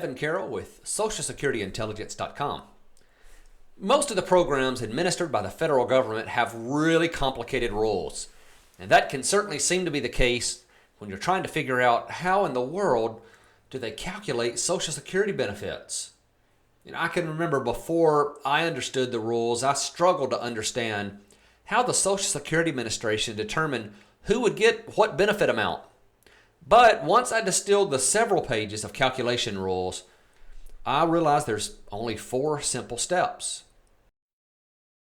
Evan Carroll with SocialSecurityIntelligence.com. Most of the programs administered by the federal government have really complicated rules, and that can certainly seem to be the case when you're trying to figure out how in the world do they calculate Social Security benefits. I can remember before I understood the rules, I struggled to understand how the Social Security Administration determined who would get what benefit amount. But once I distilled the several pages of calculation rules, I realized there's only 4 simple steps.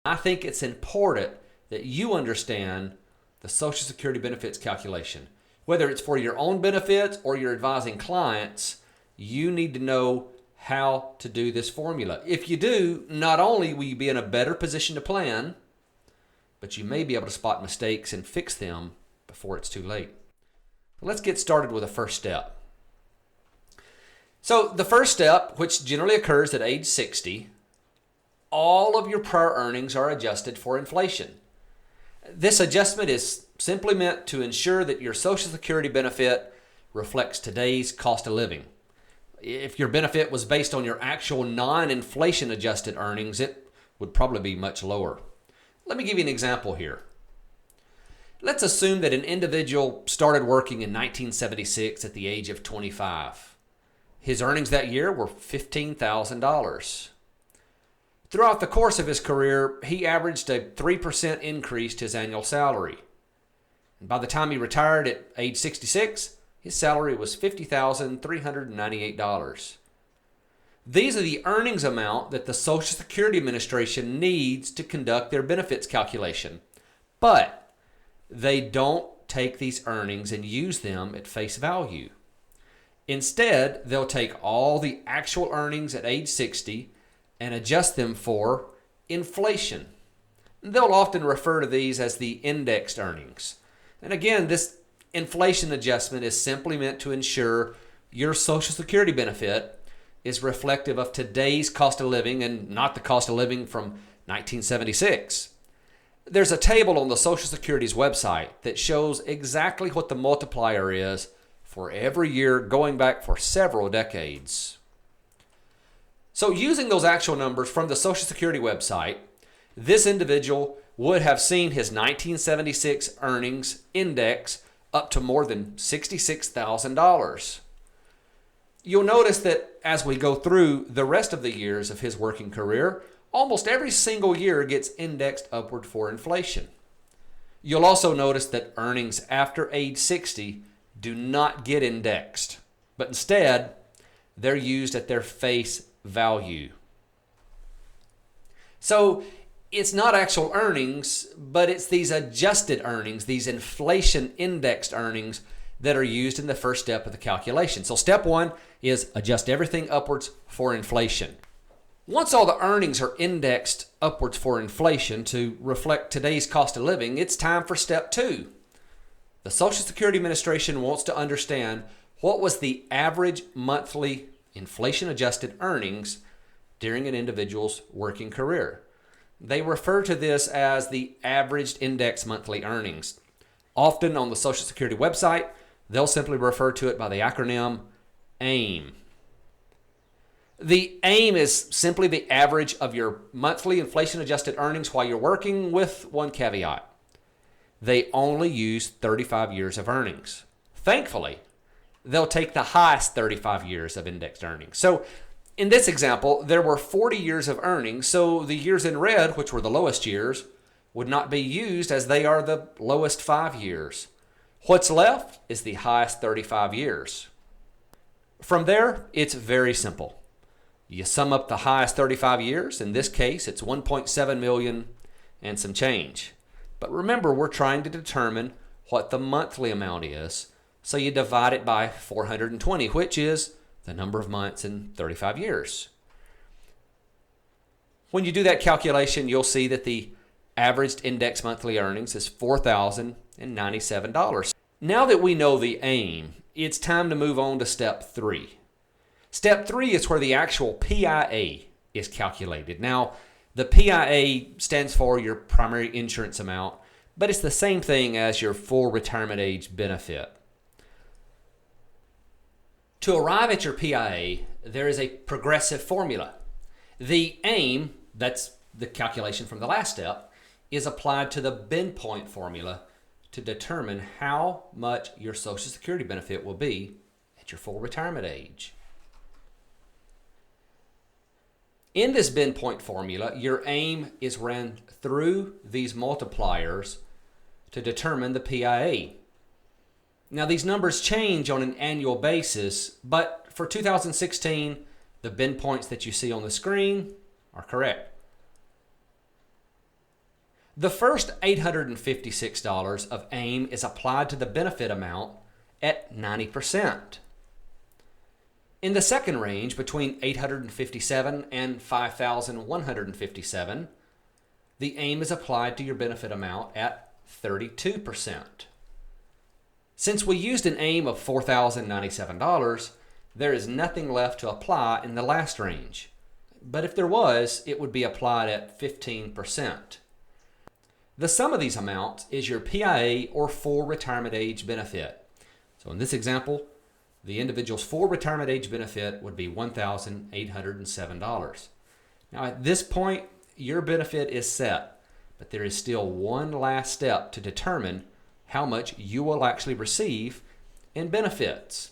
I think it's important that you understand the Social Security benefits calculation. Whether it's for your own benefits or you're advising clients, you need to know how to do this formula. If you do, not only will you be in a better position to plan, but you may be able to spot mistakes and fix them before it's too late. Let's get started with the first step. So the first step, which generally occurs at age 60, all of your prior earnings are adjusted for inflation. This adjustment is simply meant to ensure that your Social Security benefit reflects today's cost of living. If your benefit was based on your actual non-inflation adjusted earnings, it would probably be much lower. Let me give you an example here. Let's assume that an individual started working in 1976 at the age of 25. His earnings that year were $15,000. Throughout the course of his career, he averaged a 3% increase to his annual salary. And by the time he retired at age 66, his salary was $50,398. These are the earnings amount that the Social Security Administration needs to conduct their benefits calculation. But they don't take these earnings and use them at face value. Instead, they'll take all the actual earnings at age 60 and adjust them for inflation. They'll often refer to these as the indexed earnings. And again, this inflation adjustment is simply meant to ensure your Social Security benefit is reflective of today's cost of living and not the cost of living from 1976. There's a table on the Social Security's website that shows exactly what the multiplier is for every year going back for several decades. So using those actual numbers from the Social Security website, this individual would have seen his 1976 earnings index up to more than $66,000. You'll notice that as we go through the rest of the years of his working career, almost every single year gets indexed upward for inflation. You'll also notice that earnings after age 60 do not get indexed, but instead, they're used at their face value. So it's not actual earnings, but it's these adjusted earnings, these inflation indexed earnings that are used in the first step of the calculation. So step 1 is adjust everything upwards for inflation. Once all the earnings are indexed upwards for inflation to reflect today's cost of living, it's time for step 2. The Social Security Administration wants to understand what was the average monthly inflation-adjusted earnings during an individual's working career. They refer to this as the averaged index monthly earnings. Often on the Social Security website, they'll simply refer to it by the acronym AIM. The AIM is simply the average of your monthly inflation-adjusted earnings while you're working, with one caveat. They only use 35 years of earnings. Thankfully, they'll take the highest 35 years of indexed earnings. So in this example, there were 40 years of earnings, so the years in red, which were the lowest years, would not be used as they are the lowest 5 years. What's left is the highest 35 years. From there, it's very simple. You sum up the highest 35 years. In this case, it's 1.7 million and some change. But remember, we're trying to determine what the monthly amount is. So you divide it by 420, which is the number of months in 35 years. When you do that calculation, you'll see that the averaged index monthly earnings is $4,097. Now that we know the AIM, it's time to move on to step 3. Step 3 is where the actual piaa is calculated. Now, the piaa stands for your primary insurance amount, but it's the same thing as your full retirement age benefit. To arrive at your piaa, there is a progressive formula. The aim, that's the calculation from the last step, is applied to the bend point formula to determine how much your Social Security benefit will be at your full retirement age. In this bend point formula, your aim is ran through these multipliers to determine the piaa. Now, these numbers change on an annual basis, but for 2016, the bend points that you see on the screen are correct. The first $856 of AIM is applied to the benefit amount at 90%. In the second range, between $857 and $5,157, the AIM is applied to your benefit amount at 32%. Since we used an AIM of $4,097, there is nothing left to apply in the last range. But if there was, it would be applied at 15%. The sum of these amounts is your piaa or full retirement age benefit. So in this example, the individual's full retirement age benefit would be $1,807. Now at this point, your benefit is set, but there is still one last step to determine how much you will actually receive in benefits.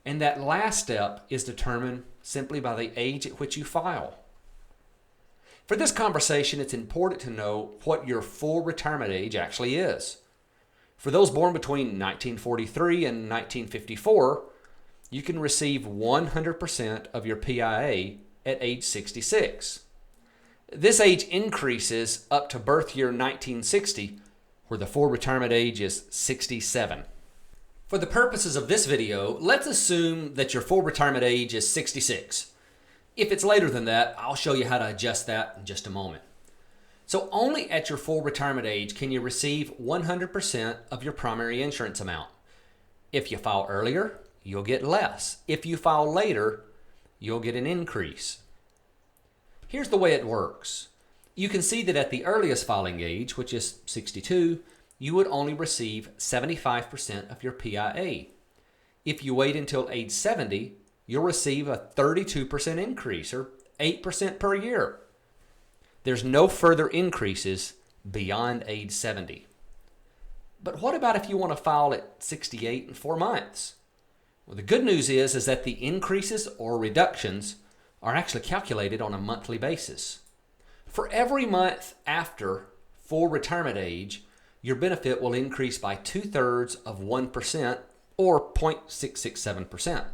And that last step is determined simply by the age at which you file. For this conversation, it's important to know what your full retirement age actually is. For those born between 1943 and 1954, you can receive 100% of your piaa at age 66. This age increases up to birth year 1960, where the full retirement age is 67. For the purposes of this video, let's assume that your full retirement age is 66. If it's later than that, I'll show you how to adjust that in just a moment. So only at your full retirement age can you receive 100% of your primary insurance amount. If you file earlier, you'll get less. If you file later, you'll get an increase. Here's the way it works. You can see that at the earliest filing age, which is 62, you would only receive 75% of your piaa. If you wait until age 70, you'll receive a 32% increase, or 8% per year. There's no further increases beyond age 70. But what about if you want to file at 68 and 4 months? Well, the good news is that the increases or reductions are actually calculated on a monthly basis. For every month after full retirement age, your benefit will increase by 2/3 of 1%, or 0.667%.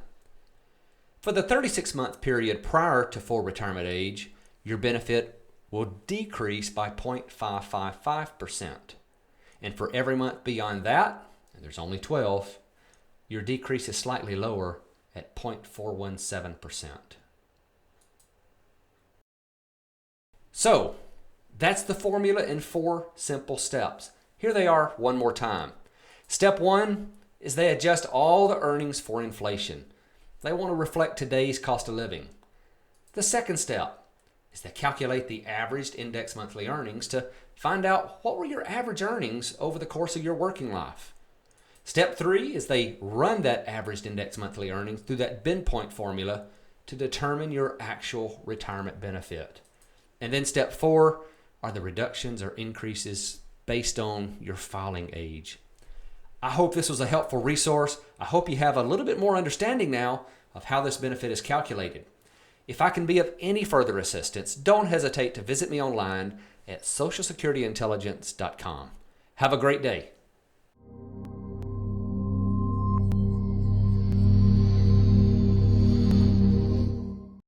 For the 36-month period prior to full retirement age, your benefit will decrease by 0.555%. And for every month beyond that, and there's only 12, your decrease is slightly lower at 0.417%. So, that's the formula in 4 simple steps. Here they are one more time. Step 1 is they adjust all the earnings for inflation. They want to reflect today's cost of living. The second step is they calculate the averaged index monthly earnings to find out what were your average earnings over the course of your working life. Step 3 is they run that averaged index monthly earnings through that bend point formula to determine your actual retirement benefit. And then step 4 are the reductions or increases based on your filing age. I hope this was a helpful resource. I hope you have a little bit more understanding now of how this benefit is calculated. If I can be of any further assistance, don't hesitate to visit me online at socialsecurityintelligence.com. Have a great day.